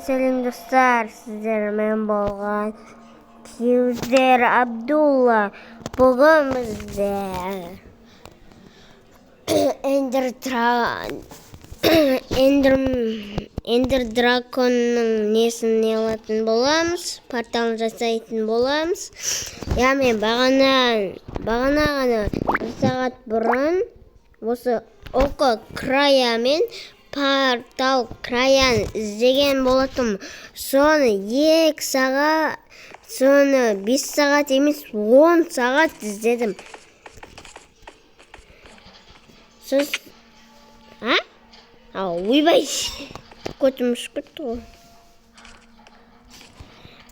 Сәлем достар, сіздермен болған Кеузер Абдулла. Бүгін бізде Эндер драконның несін не алатын боламыз, порталын жасайтын боламыз. Яғни бағана ғана 1 сағат бұрын осы око краямен портал краян іздеген болатым. Соны 2 сағат, соны 5 сағат емес 10 сағат іздедім. Сіз... Ойбай, көтім шүкірді ғой.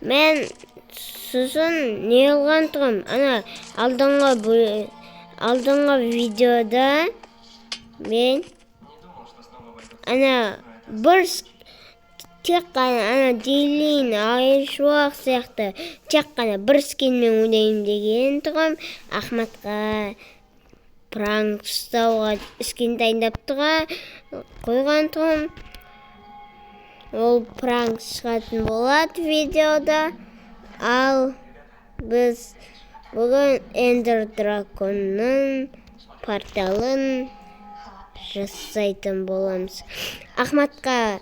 Мен сосын не алған тұғым? Алдыңғы видеода мен бір тек қана дейлейін айшуақ сияқты тек қана бір скинмен ойнайын деген тұғым. Ахматқа пранк ұстауға скин дайындап қойған тұғым. Ол пранк шығатын болады видеода. Ал біз бүгін Эндер драконның порталын жасайтын боламыз. Ахматқа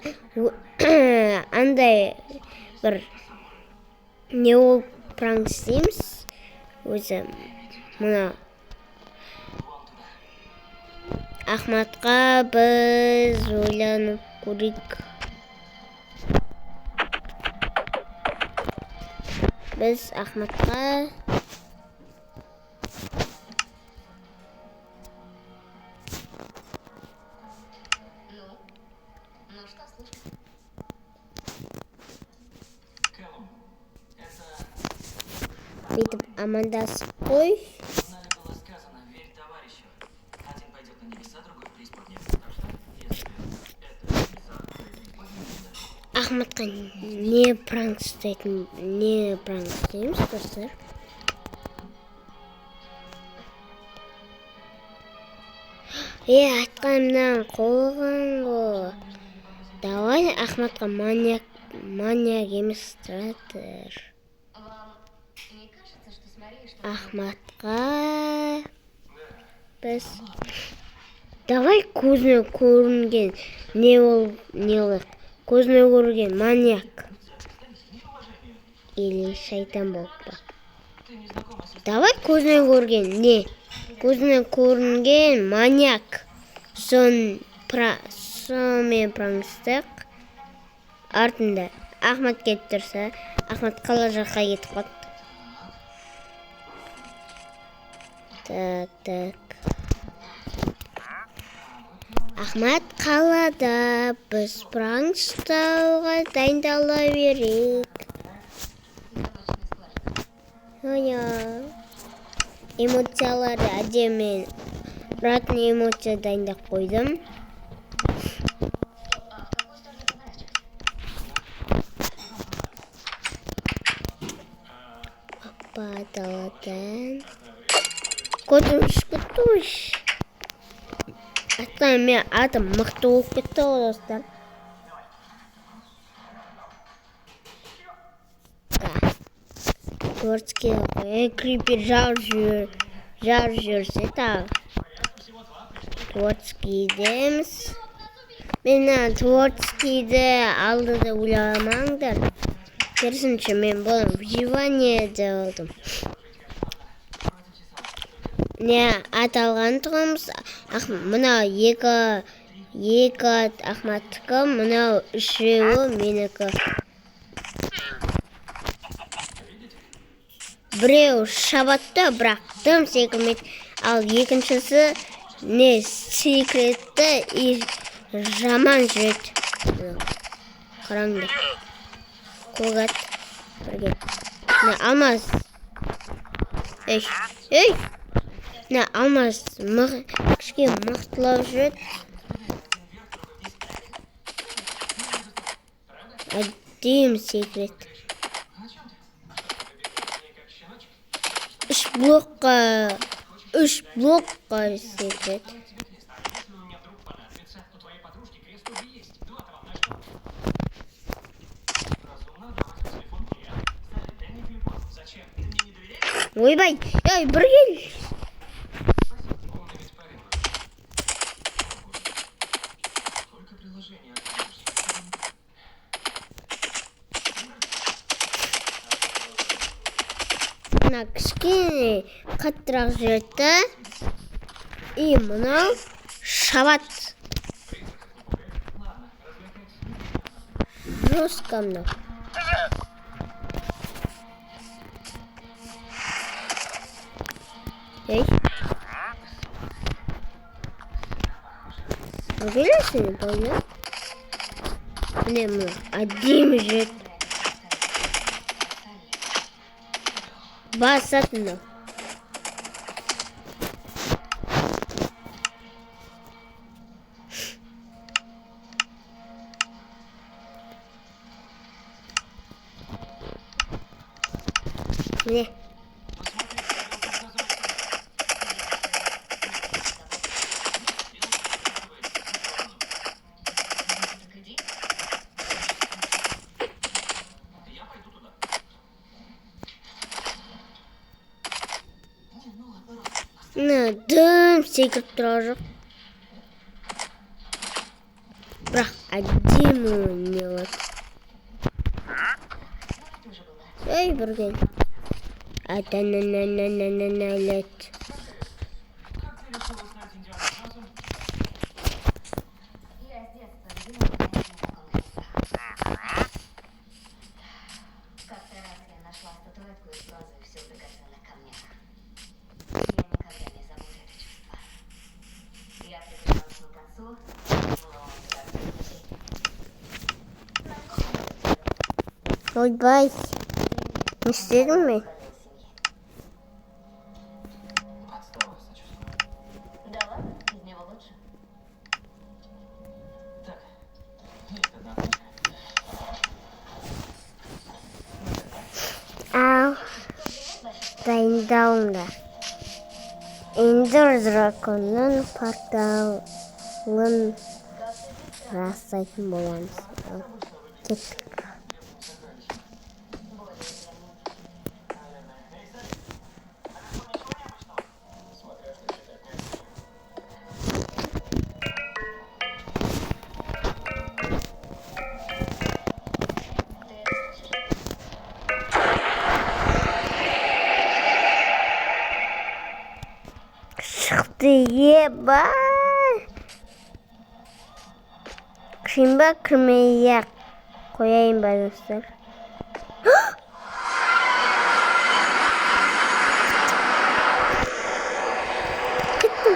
андай бір не ол пранк істейміз. Өзі мұна Ахматқа біз ойланып көрейік. Біз Ахматқа бүйтіп амандасып қой. Ахматқа не пранк істейміз достар? Айтқанымнан қойған ғой. Давай Ахматқа маньяк емес тұратыр. Ахматқа біз давай көзіне көрінген не олық? Көзіне көрінген маньяк или шайтан болып па? Давай көзіне көрінген не? Көзіне көрінген маньяк. Сонымен пранкстық. Артында Ахмат кетіп тұрса, Ахмат қала жаққа кетіп қойды. Так. Ахмат қалада, біз пранк ұстауға дайындала берейік. Эмоцияларды әдемі ұратын эмоция дайындап қойдым. Парталыдан көтім шүкіттіш. Атқан мен атым мықты болып кетті ғой достар. Творческий крипер жар жүрсе тағы. Творческий деміз. Мен творческийді алдыда ойламаңдар. Керісінше мен болым выживание деп алдым. Не аталған тұғымыз, мұна екі Ахматтықы, мұна үшеуі менікі. Біреу шабатты, бірақ дым секілмейді. Ал екіншісі не секретті и жаман жүреді. Қараңды. Қолғат. Бірге. Не алмаз. Ей! Не алмаз кішке мақтылау жүреді. Әдем секрет. 3 блокқа секрет. ойбай, ей, бір кел. Мына кішкене қаттырақ жүреді. И мынау шабат. Жестко мынау. Ей. Білесің, болды? Міне мұны әдемі жүреді. Басатын мынау. Міне. Дым секіріп тұра жоқ. Бірақ әдемі не болады. Ей, бір кел. Атанананананананалет. Ойбай, не істедің ме? Ал, дайындалыңдар. Енді драконның парталын растайтын боламыз. Кеттік. Шықты, ебай! Кірейін ба, кірмей-ақ қояйын ба, достар? Кеттім.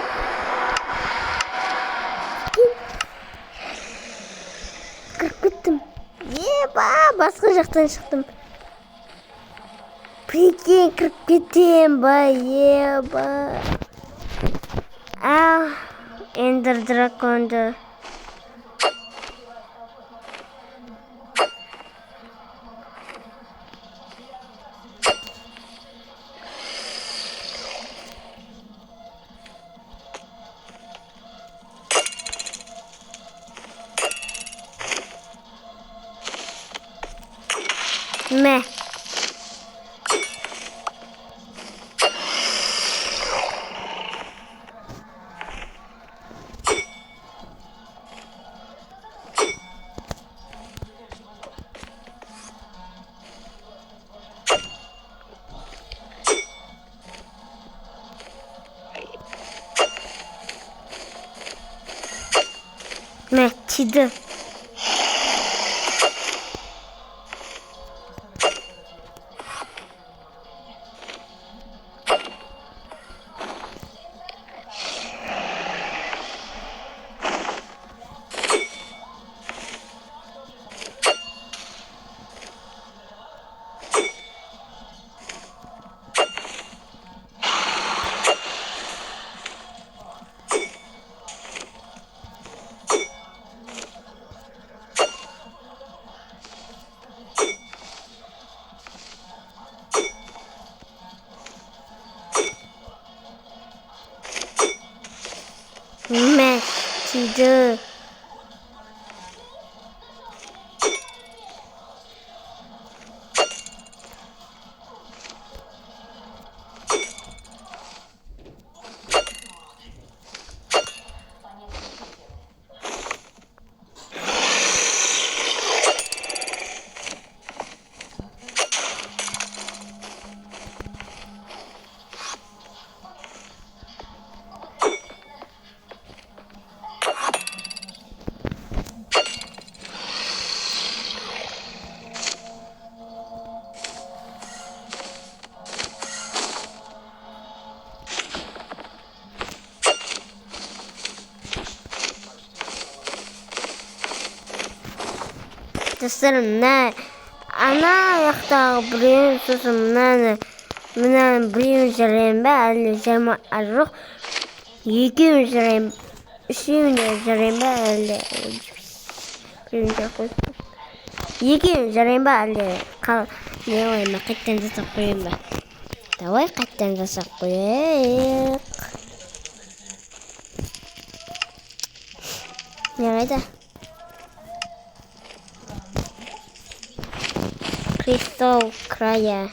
Кіріп кеттім. Еба, басқа жақтан шықтым. Прикинь, кіріп кеттім ба, еба. Ал, эндер драконды. Мә. Мә, тиді. Mẹ thì dơ. достарым, ана жақтағы біреуін, сосын мынаны біреуін жарайын ба, әлде жоқ, екеуін жарайын, үшеуін жарайын ба, әлде екеуін жарайын ба, әлде не қойын ба, қайттан жасап қойын ба. Давай қайттан жасап қойық. Не қайда? Кристалл края.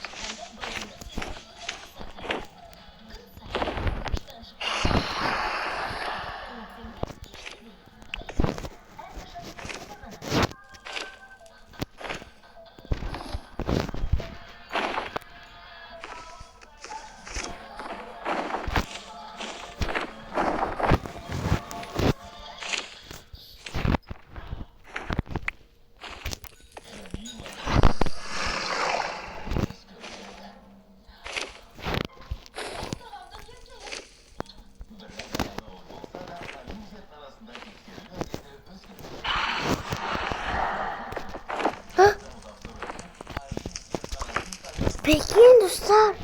Bekleyin dostlar.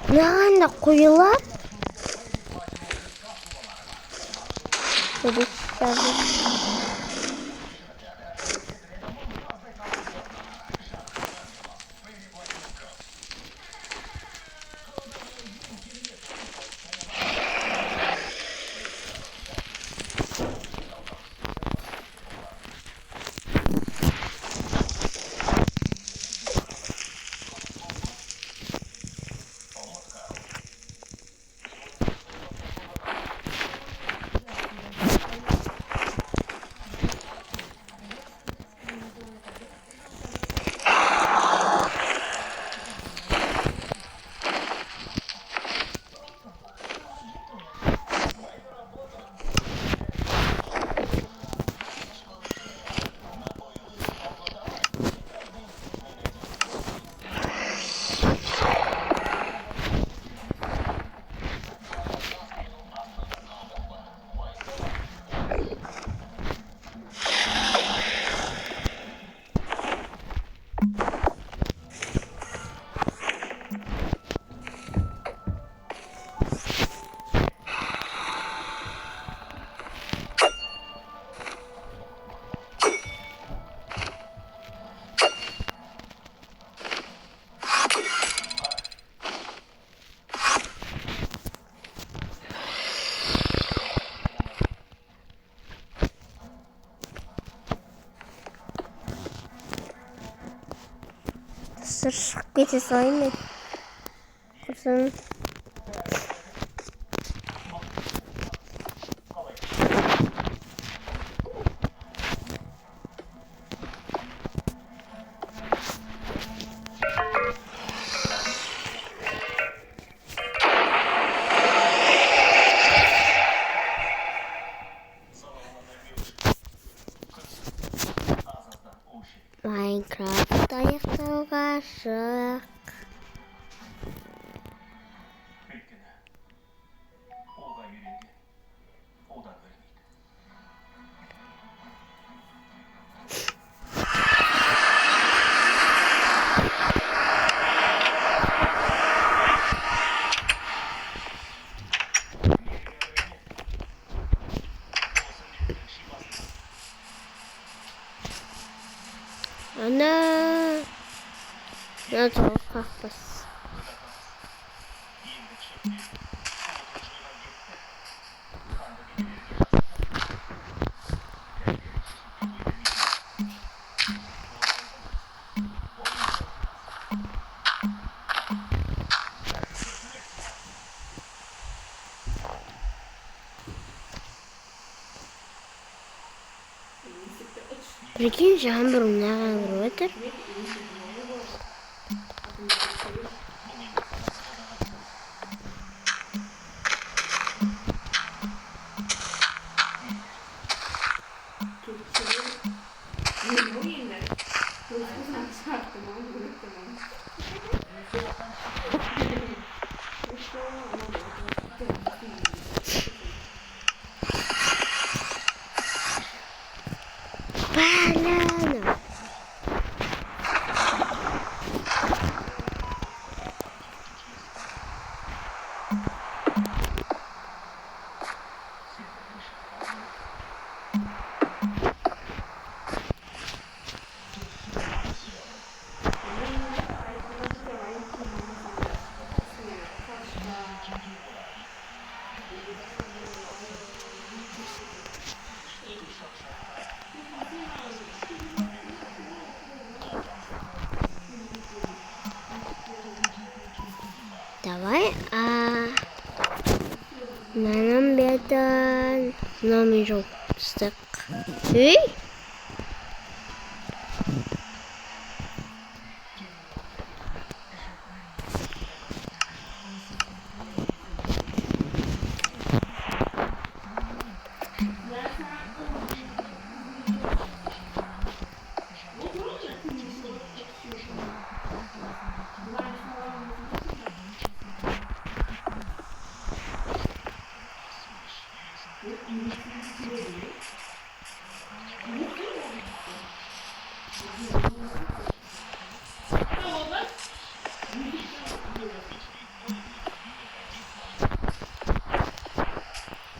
Mаған da қойылар. Шығып кете салайын мен. Құрсын. Майнкрафт аяқтауға шық. Ana. Ne çok kahpes. Прикинь, жамбыр мынаған кіріп отыр. Banana. қайтадан мынамен жауып тастайық. Ей!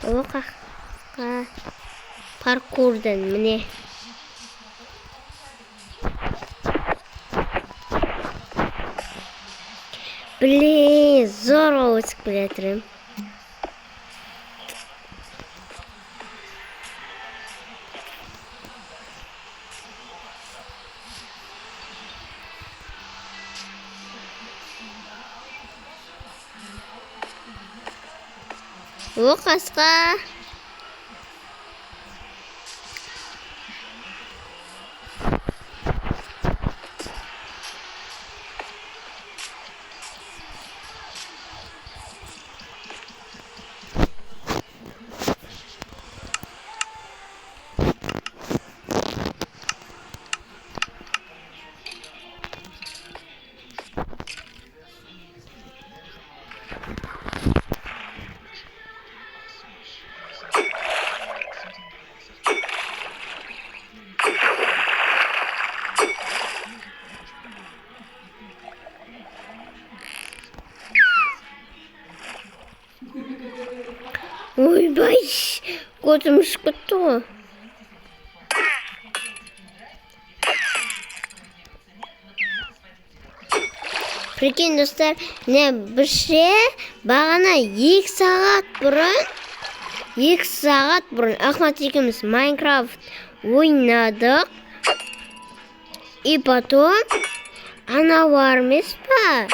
Оқақа паркурдан міне. Блин, зорға өсіп келе жатырмын. О, қасқа. Ойбай, көзім ұшып кетті ғой. Прикинь, достар, бірше бағана 2 сағат бұрын Ахмат екеуміз Майнкрафт ойнадық. И потом ана бар емес па?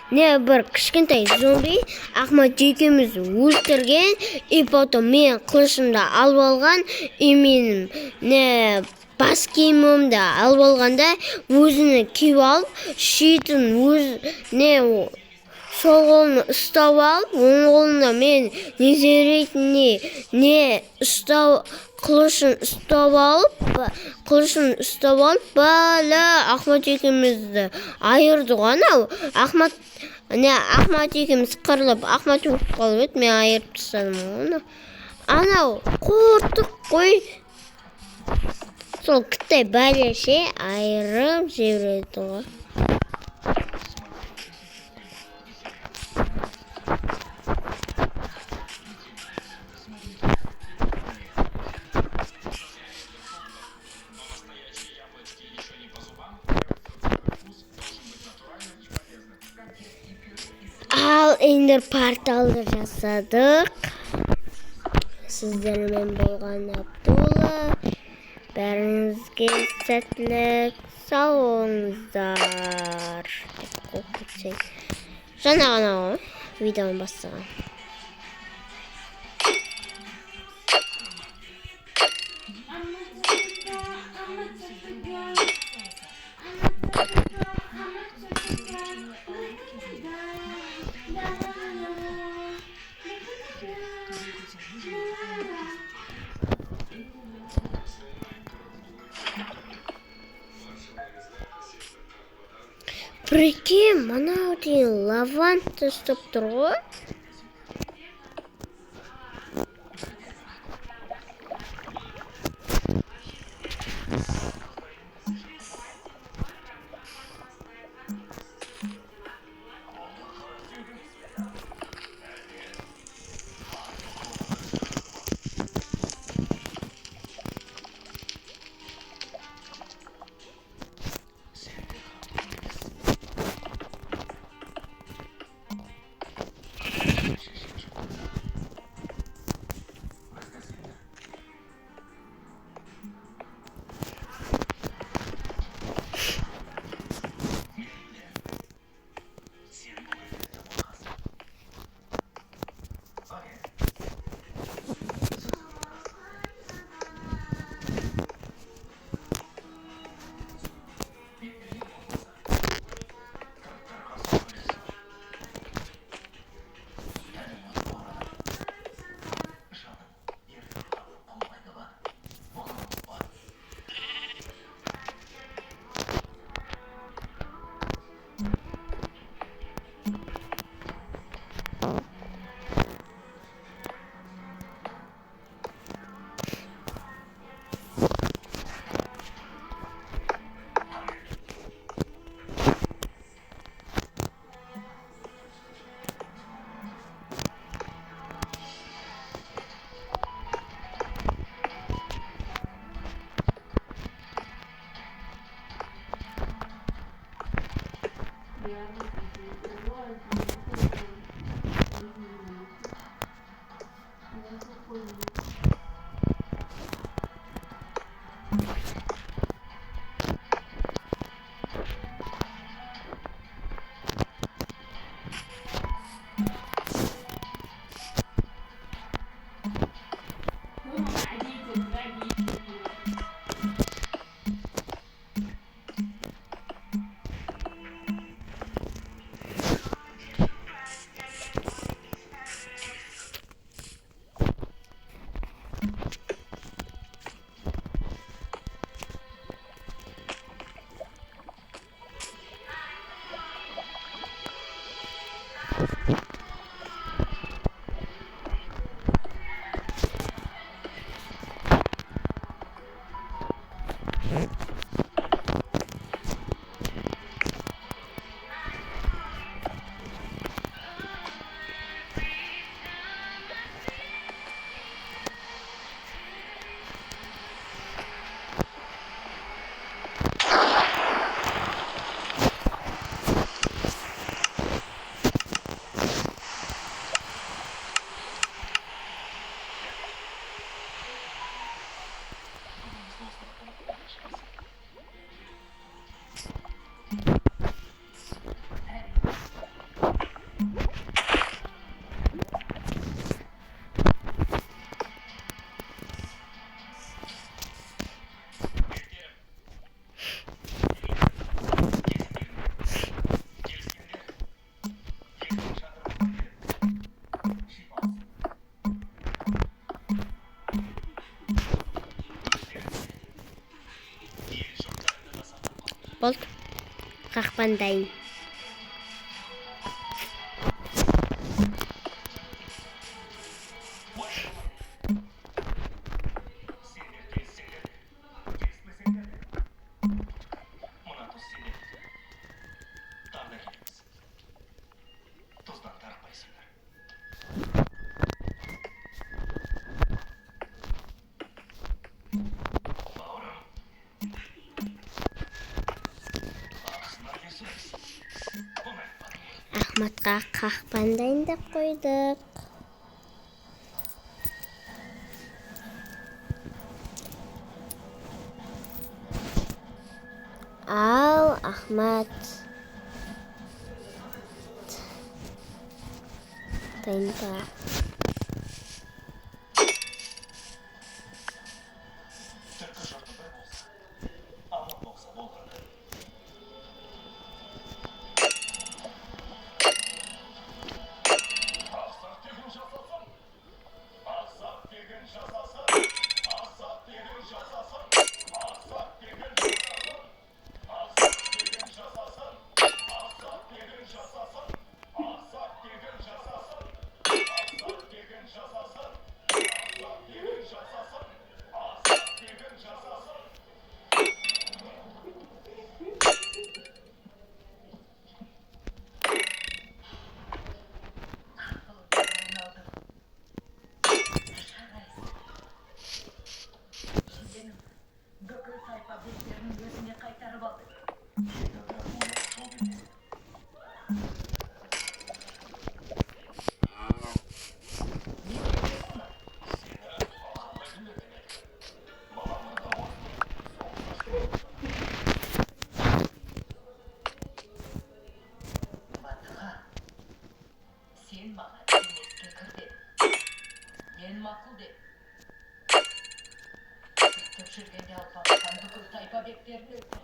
Бір кішкентай зомби Ахмат екеуміз өлтірген. И потом мен қылышымды алып алған. И менің бас киімімді алып алғанда өзіні киіп алып, шетін сол қолын ұстап алып, оң қолында мен қылышын ұстап алып, бәлі Ахмат екеумізді айырдық. Ахмат екеуміз қырылып, Ахмат өтіп қалып еді, мен айырып тастадым оны. Анау қорттық қой. Сол кіттай бәлеше айырып жібереді ғой. Ал ендер порталды жасадық. Сіздермен болған Абдулла. Бәріңізге сәттілік, сау болыңыздар. Жаңа ғана ғой видеоны бастаған. Прикинь, мынау деген лаванта ұстап тұр ғой. Болды. Қақпан дайын. Ахматқа қақпан дайындап қойдық. Ал Ахмат дайында. Жүргенде алпамыстан бүкіл тайпа бектерін өлтірді.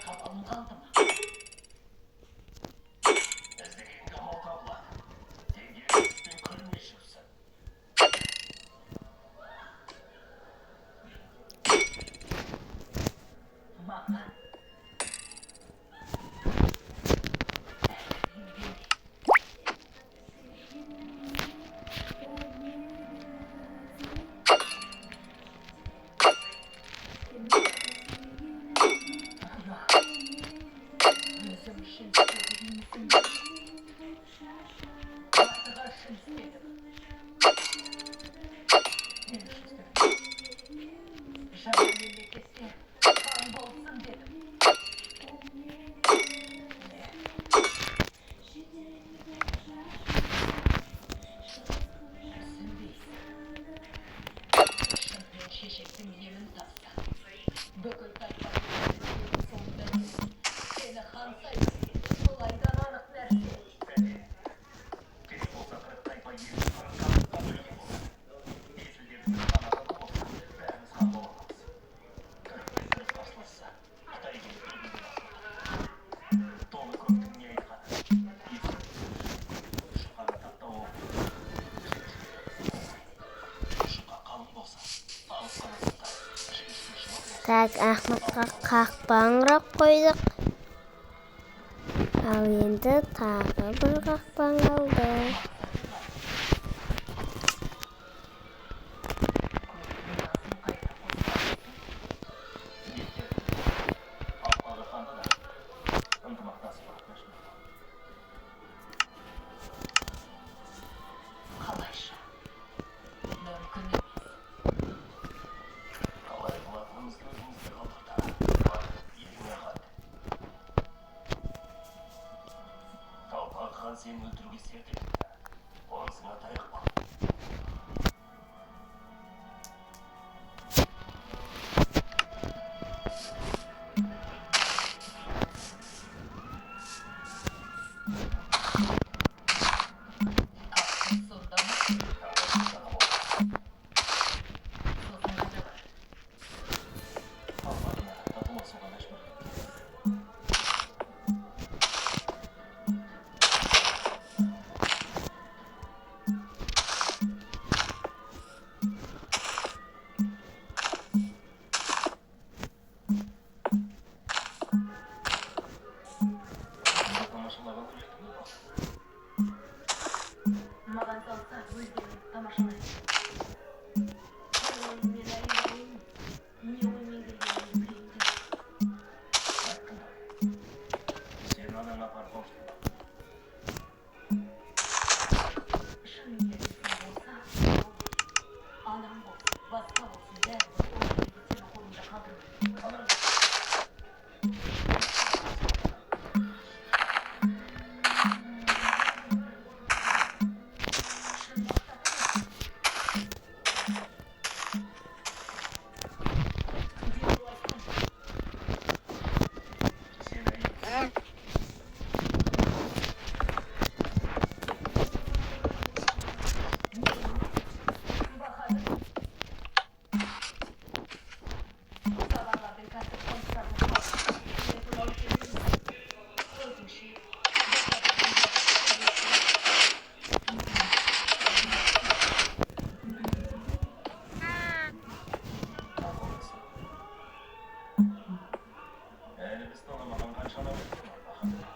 Қалауым қалды ма? Іздегенге мал табылады. Теңге үстін күлмей жүрсін. Маған Бүкіл тайпаның соңында сені хан сайлайды. Солайдан анық нәрсе. Керек болса қырық тайпа елді қырыққа бөлген болса. Есілдердің қанататы болса, бәріміз хан бола аламыз. Түрікпен қарсыласса, Қытай келіп бірігуге басылады. Толы көптің не айтқаны? Шұқаны таптау шұқа қалың болса, алысқан ысыққа жіңішке шұлық болса. Так, Ахматқа қақпаңырақ қойдық. Ал енді тағы бір қақпан қалды. Алпағы ханды да ынтымақтасып мәжбүр. Қалайша? Мүмкін емес. Қалай қылатынымызды өзімізге қалдырды. Еліңе хат. Талпақ хан сені өлтіруге серт етті. Онысыңа таяқ бол. Сонда ма? Сосын қайда бар? Талпағына татуласуға мәжбүр. Тамашалаған көретін бе? Маған салса өздерің тамашалайды. Мен әйелім не оймен келгенін білейін деп. Айттым ғой. Сен анаңа парқошты. Шын ниетің болса, анам болсын, басқа болсын, бәрібір ол жерде сені қолымда қалдырмаймын. Қалдырыңыз. Шын мақтанамын. Дереу айтқан. Сен әйел. Бахадыр. Сабарлардың кәсіп қоныстарына қалып, мен туралы сөйлеймін. Өзіңше, Әлі біз танымаған қанша адам бар.